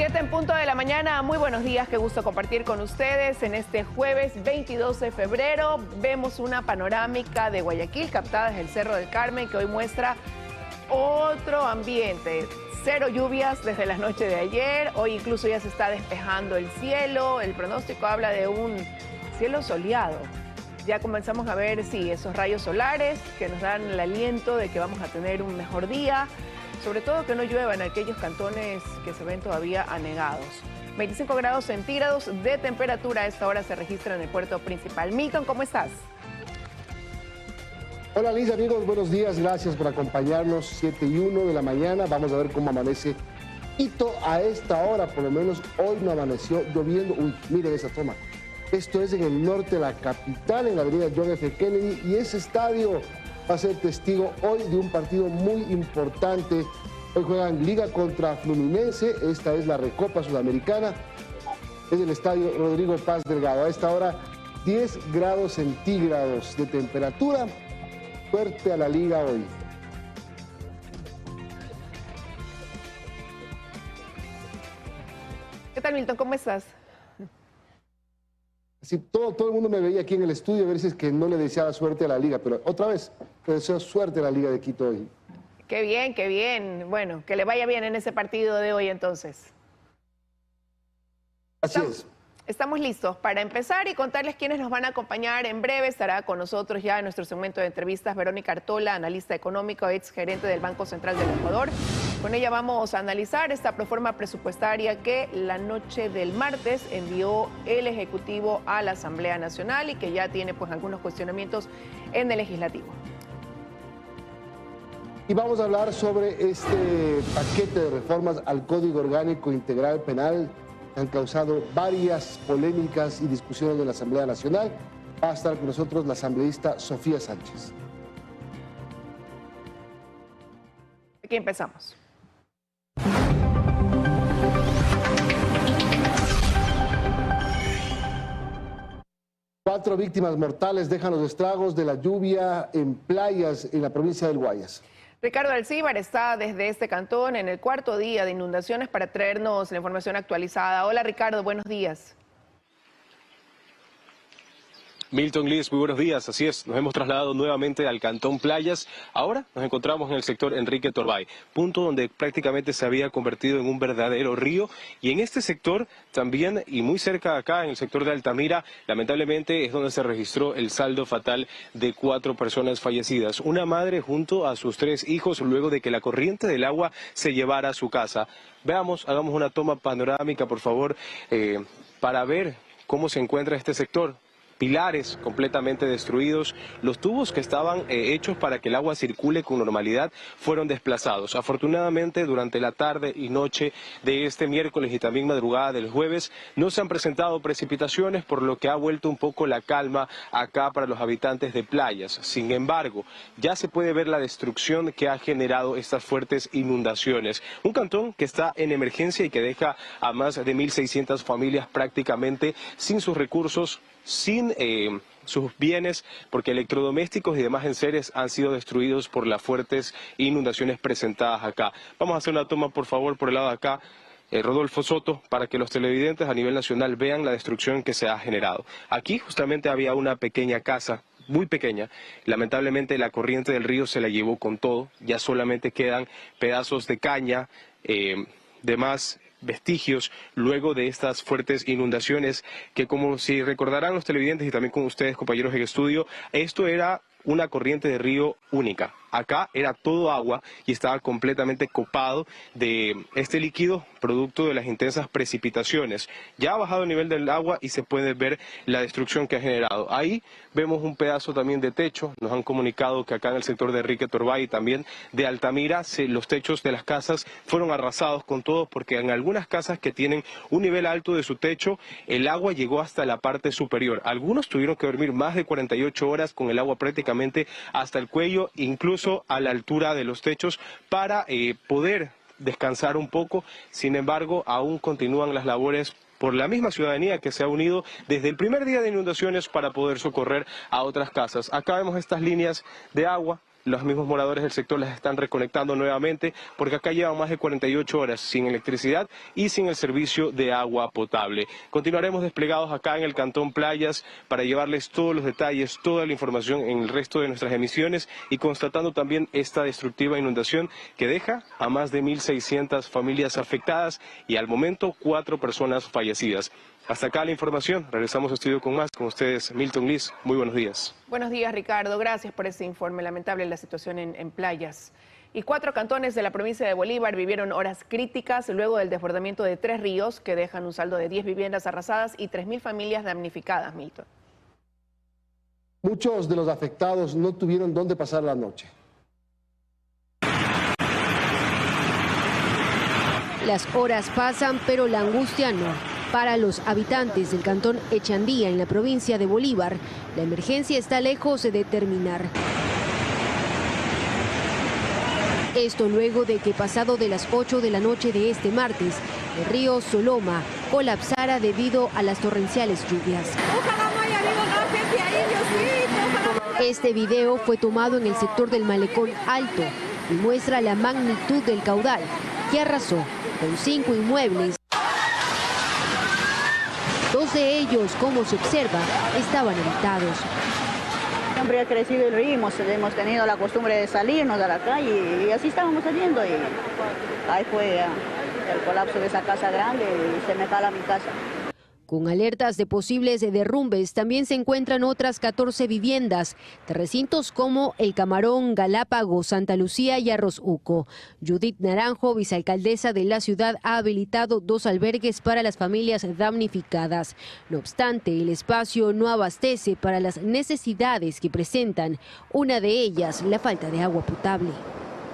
7 en punto de la mañana, muy buenos días, qué gusto compartir con ustedes en este jueves 22 de febrero. Vemos una panorámica de Guayaquil captada desde el Cerro del Carmen que hoy muestra otro ambiente. Cero lluvias desde la noche de ayer, hoy incluso ya se está despejando el cielo, el pronóstico habla de un cielo soleado. Ya comenzamos a ver, sí, esos rayos solares que nos dan el aliento de que vamos a tener un mejor día. Sobre todo que no llueva en aquellos cantones que se ven todavía anegados. 25 grados centígrados de temperatura a esta hora se registra en el puerto principal. Milton, ¿cómo estás? Hola Liz, amigos, buenos días, gracias por acompañarnos. 7:01 de la mañana, vamos a ver cómo amanece Quito a esta hora, por lo menos hoy no amaneció lloviendo. Uy, miren esa toma. Esto es en el norte de la capital, en la avenida John F. Kennedy, y ese estadio va a ser testigo hoy de un partido muy importante. Hoy juegan Liga contra Fluminense, esta es la Recopa Sudamericana. Es el estadio Rodrigo Paz Delgado. A esta hora 10 grados centígrados de temperatura. Fuerte a la Liga hoy. ¿Qué tal, Milton? ¿Cómo estás? Sí, todo el mundo me veía aquí en el estudio a ver si es que no le deseaba suerte a la Liga, pero otra vez le deseo suerte a la Liga de Quito hoy. Qué bien, qué bien. Bueno, que le vaya bien en ese partido de hoy entonces. Así es. Estamos listos para empezar y contarles quiénes nos van a acompañar en breve. Estará con nosotros ya en nuestro segmento de entrevistas Verónica Artola, analista económico, ex gerente del Banco Central del Ecuador. Con ella vamos a analizar esta proforma presupuestaria que la noche del martes envió el Ejecutivo a la Asamblea Nacional y que ya tiene pues algunos cuestionamientos en el Legislativo. Y vamos a hablar sobre este paquete de reformas al Código Orgánico Integral Penal que han causado varias polémicas y discusiones en la Asamblea Nacional. Va a estar con nosotros la asambleísta Sofía Sánchez. Aquí empezamos. Cuatro víctimas mortales dejan los estragos de la lluvia en playas en la provincia del Guayas. Ricardo Alcíbar está desde este cantón en el cuarto día de inundaciones para traernos la información actualizada. Hola Ricardo, buenos días. Milton, Liz, muy buenos días. Así es, nos hemos trasladado nuevamente al Cantón Playas. Ahora nos encontramos en el sector Enrique Torbay, punto donde prácticamente se había convertido en un verdadero río. Y en este sector también, y muy cerca de acá, en el sector de Altamira, lamentablemente es donde se registró el saldo fatal de 4 personas fallecidas. Una madre junto a sus 3 hijos luego de que la corriente del agua se llevara a su casa. Veamos, hagamos una toma panorámica, por favor, para ver cómo se encuentra este sector. Pilares completamente destruidos, los tubos que estaban hechos para que el agua circule con normalidad fueron desplazados. Afortunadamente durante la tarde y noche de este miércoles y también madrugada del jueves no se han presentado precipitaciones, por lo que ha vuelto un poco la calma acá para los habitantes de Playas. Sin embargo, ya se puede ver la destrucción que ha generado estas fuertes inundaciones. Un cantón que está en emergencia y que deja a más de 1.600 familias prácticamente sin sus recursos, sin sus bienes, porque electrodomésticos y demás enseres han sido destruidos por las fuertes inundaciones presentadas acá. Vamos a hacer una toma, por favor, por el lado de acá, Rodolfo Soto, para que los televidentes a nivel nacional vean la destrucción que se ha generado. Aquí justamente había una pequeña casa, muy pequeña. Lamentablemente la corriente del río se la llevó con todo, ya solamente quedan pedazos de caña, demás vestigios luego de estas fuertes inundaciones que, como si recordarán los televidentes y también con ustedes, compañeros en estudio, esto era una corriente de río única. Acá era todo agua y estaba completamente copado de este líquido producto de las intensas precipitaciones. Ya ha bajado el nivel del agua y se puede ver la destrucción que ha generado. Ahí vemos un pedazo también de techo. Nos han comunicado que acá en el sector de Enrique Torbay y también de Altamira, los techos de las casas fueron arrasados con todo, porque en algunas casas que tienen un nivel alto de su techo, el agua llegó hasta la parte superior. Algunos tuvieron que dormir más de 48 horas con el agua prácticamente hasta el cuello, incluso a la altura de los techos, para poder descansar un poco. Sin embargo, aún continúan las labores por la misma ciudadanía que se ha unido desde el primer día de inundaciones para poder socorrer a otras casas. Acá vemos estas líneas de agua los mismos moradores del sector las están reconectando nuevamente, porque acá llevan más de 48 horas sin electricidad y sin el servicio de agua potable. Continuaremos desplegados acá en el Cantón Playas para llevarles todos los detalles, toda la información en el resto de nuestras emisiones y constatando también esta destructiva inundación que deja a más de 1.600 familias afectadas y al momento 4 personas fallecidas. Hasta acá la información. Regresamos a estudio con más. Con ustedes, Milton Liz. Muy buenos días. Buenos días, Ricardo. Gracias por ese informe. Lamentable la situación en Playas. Y 4 cantones de la provincia de Bolívar vivieron horas críticas luego del desbordamiento de 3 ríos que dejan un saldo de 10 viviendas arrasadas y 3.000 familias damnificadas, Milton. Muchos de los afectados no tuvieron dónde pasar la noche. Las horas pasan, pero la angustia no. Para los habitantes del cantón Echandía, en la provincia de Bolívar, la emergencia está lejos de terminar. Esto luego de que pasado de las 8 de la noche de este martes, el río Soloma colapsara debido a las torrenciales lluvias. Este video fue tomado en el sector del Malecón Alto y muestra la magnitud del caudal que arrasó con 5 inmuebles. 2 de ellos, como se observa, estaban habitados. Siempre ha crecido el río, hemos tenido la costumbre de salirnos a la calle y así estábamos saliendo. Y ahí fue el colapso de esa casa grande y se me jala mi casa. Con alertas de posibles derrumbes, también se encuentran otras 14 viviendas de recintos como El Camarón, Galápagos, Santa Lucía y Arroz Uco. Judith Naranjo, vicealcaldesa de la ciudad, ha habilitado 2 albergues para las familias damnificadas. No obstante, el espacio no abastece para las necesidades que presentan, una de ellas la falta de agua potable.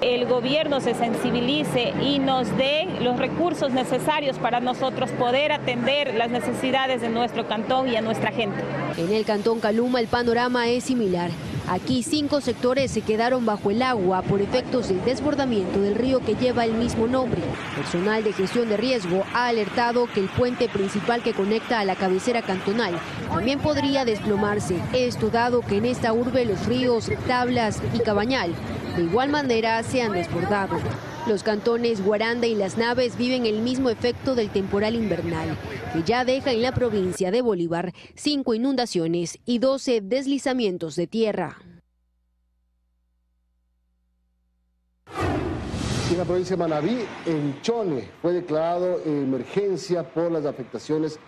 El gobierno se sensibilice y nos dé los recursos necesarios para nosotros poder atender las necesidades de nuestro cantón y a nuestra gente. En el cantón Caluma el panorama es similar. Aquí 5 sectores se quedaron bajo el agua por efectos del desbordamiento del río que lleva el mismo nombre. Personal de gestión de riesgo ha alertado que el puente principal que conecta a la cabecera cantonal también podría desplomarse. Esto dado que en esta urbe los ríos Tablas y Cabañal de igual manera se han desbordado. Los cantones Guaranda y Las Naves viven el mismo efecto del temporal invernal, que ya deja en la provincia de Bolívar 5 inundaciones y 12 deslizamientos de tierra. En la provincia de Manabí, en Chone, fue declarado emergencia por las afectaciones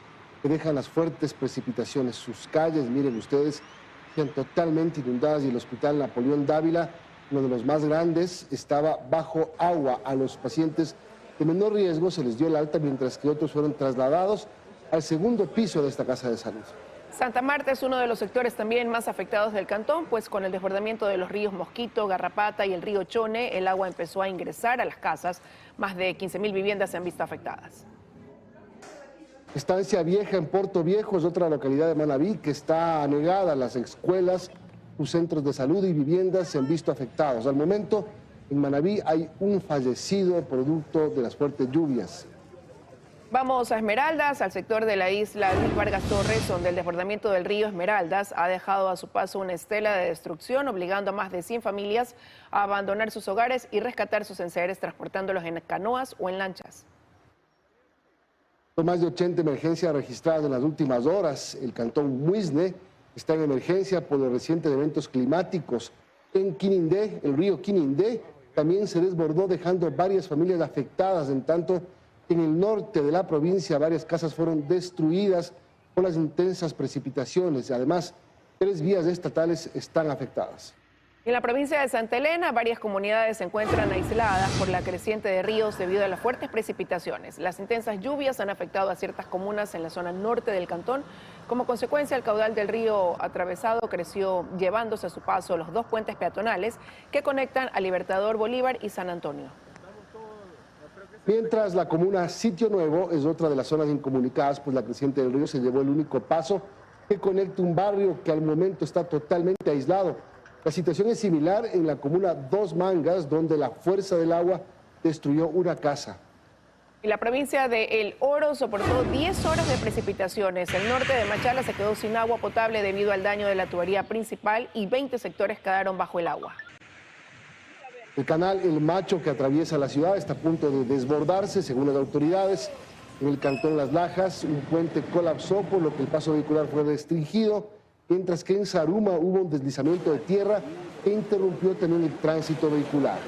que dejan las fuertes precipitaciones. Sus calles, miren ustedes, están totalmente inundadas y el hospital Napoleón Dávila, uno de los más grandes, estaba bajo agua. A los pacientes de menor riesgo se les dio el alta, mientras que otros fueron trasladados al segundo piso de esta casa de salud. Santa Marta es uno de los sectores también más afectados del cantón, pues con el desbordamiento de los ríos Mosquito, Garrapata y el río Chone, el agua empezó a ingresar a las casas. Más de 15.000 viviendas se han visto afectadas. Estancia Vieja en Puerto Viejo es otra localidad de Manabí que está anegada. Las escuelas, sus centros de salud y viviendas se han visto afectados. Al momento, en Manabí hay un fallecido producto de las fuertes lluvias. Vamos a Esmeraldas, al sector de la isla Luis Vargas Torres, donde el desbordamiento del río Esmeraldas ha dejado a su paso una estela de destrucción, obligando a más de 100 familias a abandonar sus hogares y rescatar sus enseres transportándolos en canoas o en lanchas. Son más de 80 emergencias registradas en las últimas horas. El cantón Muisne está en emergencia por los recientes eventos climáticos. En Quinindé, el río Quinindé, también se desbordó dejando varias familias afectadas. En tanto, en el norte de la provincia, varias casas fueron destruidas por las intensas precipitaciones. Además, 3 vías estatales están afectadas. En la provincia de Santa Elena, varias comunidades se encuentran aisladas por la creciente de ríos debido a las fuertes precipitaciones. Las intensas lluvias han afectado a ciertas comunas en la zona norte del cantón. Como consecuencia, el caudal del río atravesado creció, llevándose a su paso los 2 puentes peatonales que conectan a Libertador Bolívar y San Antonio. Mientras la comuna Sitio Nuevo es otra de las zonas incomunicadas, pues la creciente del río se llevó el único paso que conecta un barrio que al momento está totalmente aislado. La situación es similar en la comuna Dos Mangas, donde la fuerza del agua destruyó una casa. Y la provincia de El Oro soportó 10 horas de precipitaciones. El norte de Machala se quedó sin agua potable debido al daño de la tubería principal y 20 sectores quedaron bajo el agua. El canal El Macho, que atraviesa la ciudad, está a punto de desbordarse, según las autoridades. En el cantón Las Lajas, un puente colapsó, por lo que el paso vehicular fue restringido, mientras que en Zaruma hubo un deslizamiento de tierra que interrumpió también el tránsito vehicular.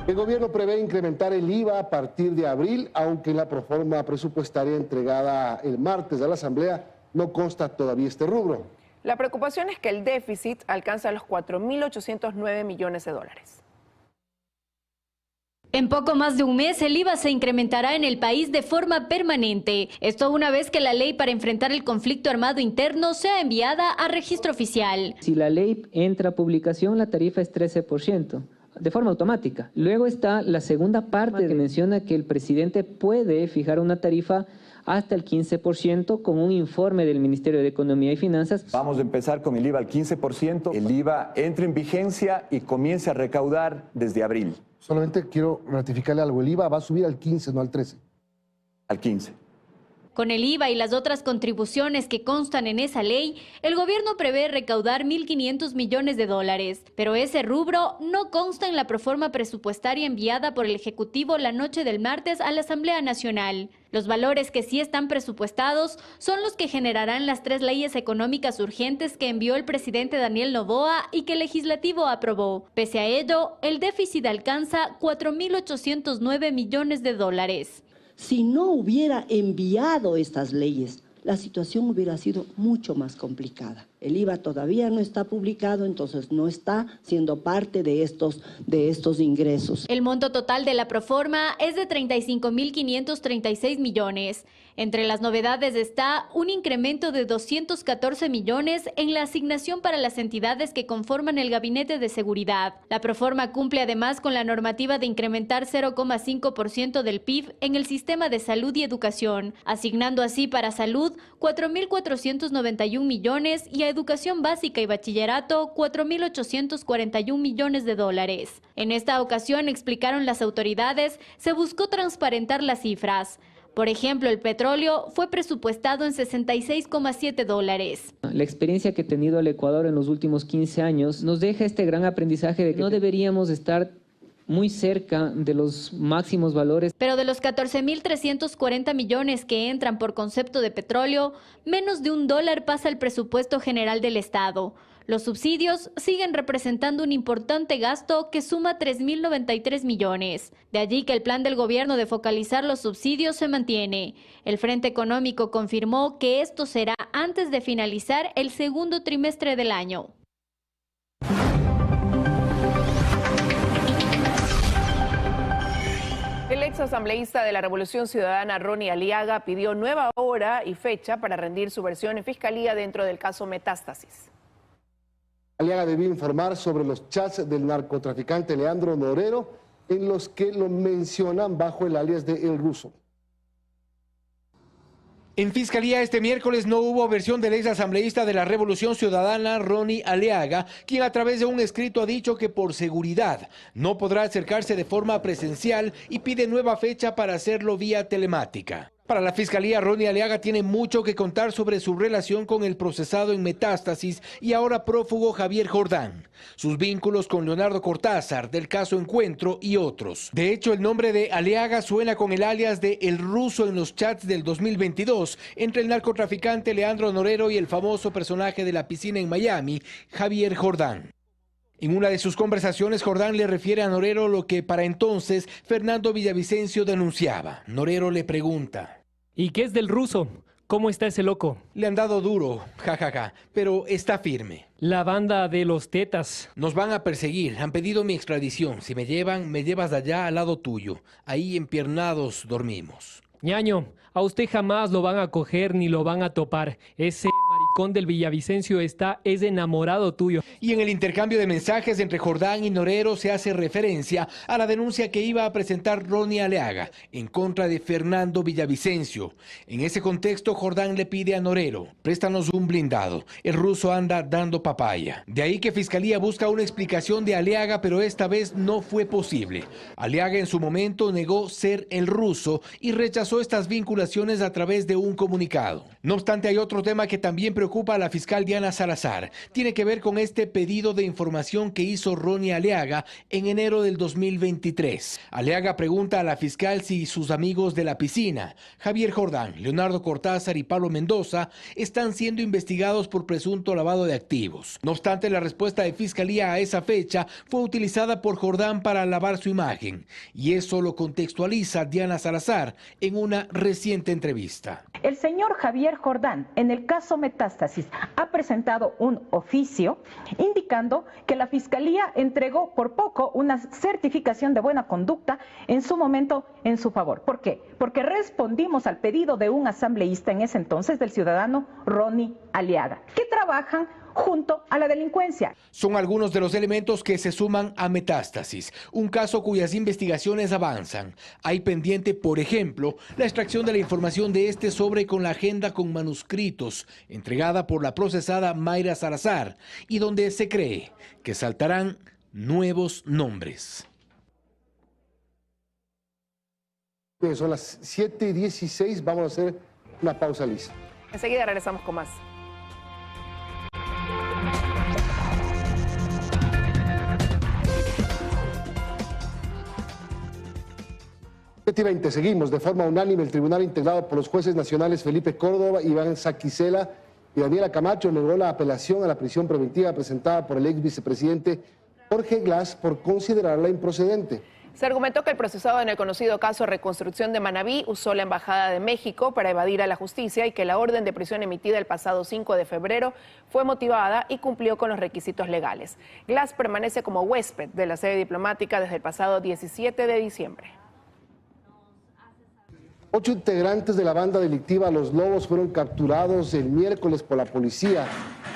El gobierno prevé incrementar el IVA a partir de abril, aunque en la proforma presupuestaria entregada el martes a la Asamblea no consta todavía este rubro. La preocupación es que el déficit alcanza los 4.809 millones de dólares. En poco más de un mes, el IVA se incrementará en el país de forma permanente. Esto una vez que la ley para enfrentar el conflicto armado interno sea enviada a registro oficial. Si la ley entra a publicación, la tarifa es 13%. De forma automática. Luego está la segunda parte que menciona que el presidente puede fijar una tarifa hasta el 15% con un informe del Ministerio de Economía y Finanzas. Vamos a empezar con el IVA al 15%. El IVA entra en vigencia y comienza a recaudar desde abril. Solamente quiero ratificarle algo. El IVA va a subir al 15, no al 13. Al 15. Con el IVA y las otras contribuciones que constan en esa ley, el gobierno prevé recaudar 1.500 millones de dólares. Pero ese rubro no consta en la proforma presupuestaria enviada por el Ejecutivo la noche del martes a la Asamblea Nacional. Los valores que sí están presupuestados son los que generarán las 3 leyes económicas urgentes que envió el presidente Daniel Noboa y que el Legislativo aprobó. Pese a ello, el déficit alcanza 4.809 millones de dólares. Si no hubiera enviado estas leyes, la situación hubiera sido mucho más complicada. El IVA todavía no está publicado, entonces no está siendo parte de estos ingresos. El monto total de la proforma es de 35.536 millones. Entre las novedades está un incremento de 214 millones en la asignación para las entidades que conforman el Gabinete de Seguridad. La proforma cumple además con la normativa de incrementar 0,5% del PIB en el sistema de salud y educación, asignando así para salud 4.491 millones y a educación básica y bachillerato 4.841 millones de dólares. En esta ocasión, explicaron las autoridades, se buscó transparentar las cifras. Por ejemplo, el petróleo fue presupuestado en 66,7 dólares. La experiencia que ha tenido el Ecuador en los últimos 15 años nos deja este gran aprendizaje de que no deberíamos estar muy cerca de los máximos valores. Pero de los 14.340 millones que entran por concepto de petróleo, menos de $1 pasa al presupuesto general del Estado. Los subsidios siguen representando un importante gasto que suma 3.093 millones. De allí que el plan del gobierno de focalizar los subsidios se mantiene. El Frente Económico confirmó que esto será antes de finalizar el segundo trimestre del año. El ex asambleísta de la Revolución Ciudadana, Ronnie Aliaga, pidió nueva hora y fecha para rendir su versión en fiscalía dentro del caso Metástasis. Aliaga debió informar sobre los chats del narcotraficante Leandro Norero, en los que lo mencionan bajo el alias de El Ruso. En Fiscalía este miércoles no hubo versión del ex asambleísta de la Revolución Ciudadana, Ronnie Aliaga, quien a través de un escrito ha dicho que por seguridad no podrá acercarse de forma presencial y pide nueva fecha para hacerlo vía telemática. Para la Fiscalía, Ronnie Aliaga tiene mucho que contar sobre su relación con el procesado en Metástasis y ahora prófugo Javier Jordán, sus vínculos con Leonardo Cortázar, del caso Encuentro y otros. De hecho, el nombre de Aliaga suena con el alias de El Ruso en los chats del 2022 entre el narcotraficante Leandro Norero y el famoso personaje de la piscina en Miami, Javier Jordán. En una de sus conversaciones, Jordán le refiere a Norero lo que para entonces Fernando Villavicencio denunciaba. Norero le pregunta: ¿y qué es del Ruso? ¿Cómo está ese loco? Le han dado duro, jajaja, pero está firme. La banda de los tetas. Nos van a perseguir, han pedido mi extradición. Si me llevan, me llevas de allá al lado tuyo. Ahí empiernados dormimos. Ñaño, a usted jamás lo van a coger ni lo van a topar. Ese maricón del Villavicencio es enamorado tuyo. Y en el intercambio de mensajes entre Jordán y Norero se hace referencia a la denuncia que iba a presentar Ronnie Aliaga en contra de Fernando Villavicencio. En ese contexto, Jordán le pide a Norero: préstanos un blindado, el ruso anda dando papaya. De ahí que Fiscalía busca una explicación de Aliaga, pero esta vez no fue posible. Aliaga en su momento negó ser el ruso y rechazó estas vinculaciones a través de un comunicado. No obstante, hay otro tema que también preocupa preocupa a la fiscal Diana Salazar tiene que ver con este pedido de información que hizo Ronnie Aliaga en enero del 2023. Aliaga pregunta a la fiscal si sus amigos de la piscina, Javier Jordán, Leonardo Cortázar y Pablo Mendoza, están siendo investigados por presunto lavado de activos. No obstante, la respuesta de fiscalía a esa fecha fue utilizada por Jordán para lavar su imagen, y eso lo contextualiza Diana Salazar en una reciente entrevista. El señor Javier Jordán, en el caso Metástasis, ha presentado un oficio indicando que la Fiscalía entregó por poco una certificación de buena conducta en su momento en su favor. ¿Por qué? Porque respondimos al pedido de un asambleísta en ese entonces, del ciudadano Ronnie Aliaga, que trabajan junto a la delincuencia. Son algunos de los elementos que se suman a Metástasis, un caso cuyas investigaciones avanzan. Hay pendiente, por ejemplo, la extracción de la información de este sobre con la agenda con manuscritos, entregada por la procesada Mayra Salazar, y donde se cree que saltarán nuevos nombres. Son las 7:16, vamos a hacer una pausa, Liz. Enseguida regresamos con más. Efectivamente, seguimos. De forma unánime, el tribunal integrado por los jueces nacionales Felipe Córdoba, Iván Saquicela y Daniela Camacho negó la apelación a la prisión preventiva presentada por el ex vicepresidente Jorge Glass por considerarla improcedente. Se argumentó que el procesado en el conocido caso Reconstrucción de Manabí usó la Embajada de México para evadir a la justicia y que la orden de prisión emitida el pasado 5 de febrero fue motivada y cumplió con los requisitos legales. Glass permanece como huésped de la sede diplomática desde el pasado 17 de diciembre. 8 integrantes de la banda delictiva Los Lobos fueron capturados el miércoles por la policía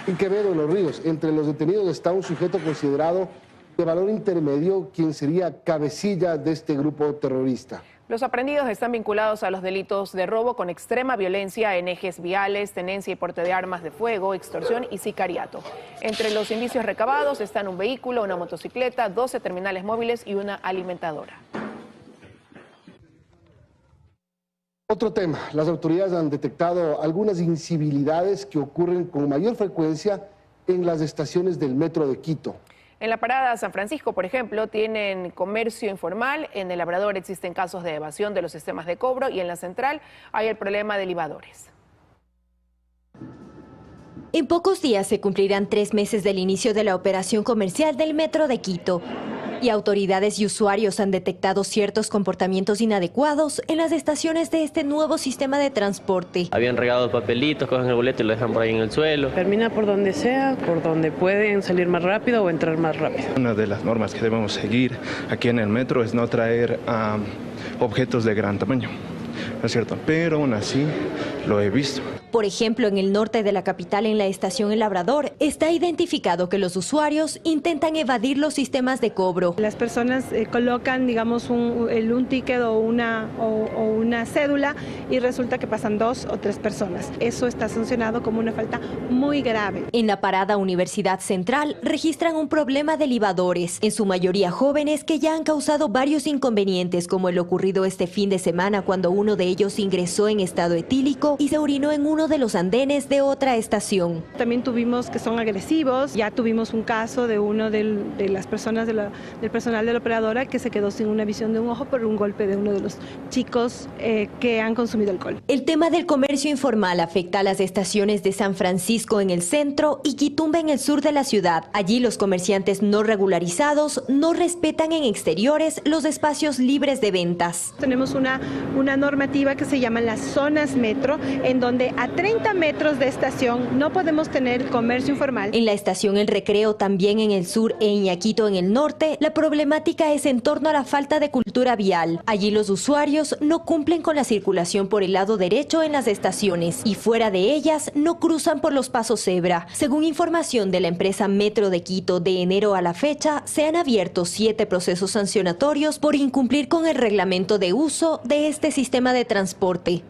en Quevedo, en Los Ríos. Entre los detenidos está un sujeto considerado de valor intermedio, quien sería cabecilla de este grupo terrorista. Los aprehendidos están vinculados a los delitos de robo con extrema violencia en ejes viales, tenencia y porte de armas de fuego, extorsión y sicariato. Entre los indicios recabados están un vehículo, una motocicleta, 12 terminales móviles y una alimentadora. Otro tema, las autoridades han detectado algunas incivilidades que ocurren con mayor frecuencia en las estaciones del metro de Quito. En la parada San Francisco, por ejemplo, tienen comercio informal, en el Labrador existen casos de evasión de los sistemas de cobro y en la central hay el problema de libadores. En pocos días se cumplirán 3 meses del inicio de la operación comercial del Metro de Quito. Y autoridades y usuarios han detectado ciertos comportamientos inadecuados en las estaciones de este nuevo sistema de transporte. Habían regado papelitos, cogen el boleto y lo dejan por ahí en el suelo. Termina por donde sea, por donde pueden salir más rápido o entrar más rápido. Una de las normas que debemos seguir aquí en el metro es no traer objetos de gran tamaño, ¿no es cierto? Pero aún así lo he visto. Por ejemplo, en el norte de la capital, en la estación El Labrador, está identificado que los usuarios intentan evadir los sistemas de cobro. Las personas colocan, digamos, un ticket o una cédula y resulta que pasan 2 o 3 personas. Eso está sancionado como una falta muy grave. En la parada Universidad Central registran un problema de libadores, en su mayoría jóvenes que ya han causado varios inconvenientes, como el ocurrido este fin de semana cuando uno de ellos ingresó en estado etílico y se orinó en uno de los andenes de otra estación. También tuvimos que son agresivos, ya tuvimos un caso de uno de las personas del personal de la operadora que se quedó sin una visión de un ojo por un golpe de uno de los chicos que han consumido alcohol. El tema del comercio informal afecta a las estaciones de San Francisco en el centro y Quitumba en el sur de la ciudad. Allí los comerciantes no regularizados no respetan en exteriores los espacios libres de ventas. Tenemos una normativa que se llama las zonas metro, en donde a 30 metros de estación no podemos tener comercio informal. En la estación El Recreo, también en el sur, e Iñaquito en el norte, la problemática es en torno a la falta de cultura vial. Allí los usuarios no cumplen con la circulación por el lado derecho en las estaciones y fuera de ellas no cruzan por los pasos cebra. Según información de la empresa Metro de Quito, de enero a la fecha se han abierto 7 procesos sancionatorios por incumplir con el reglamento de uso de este sistema de transporte.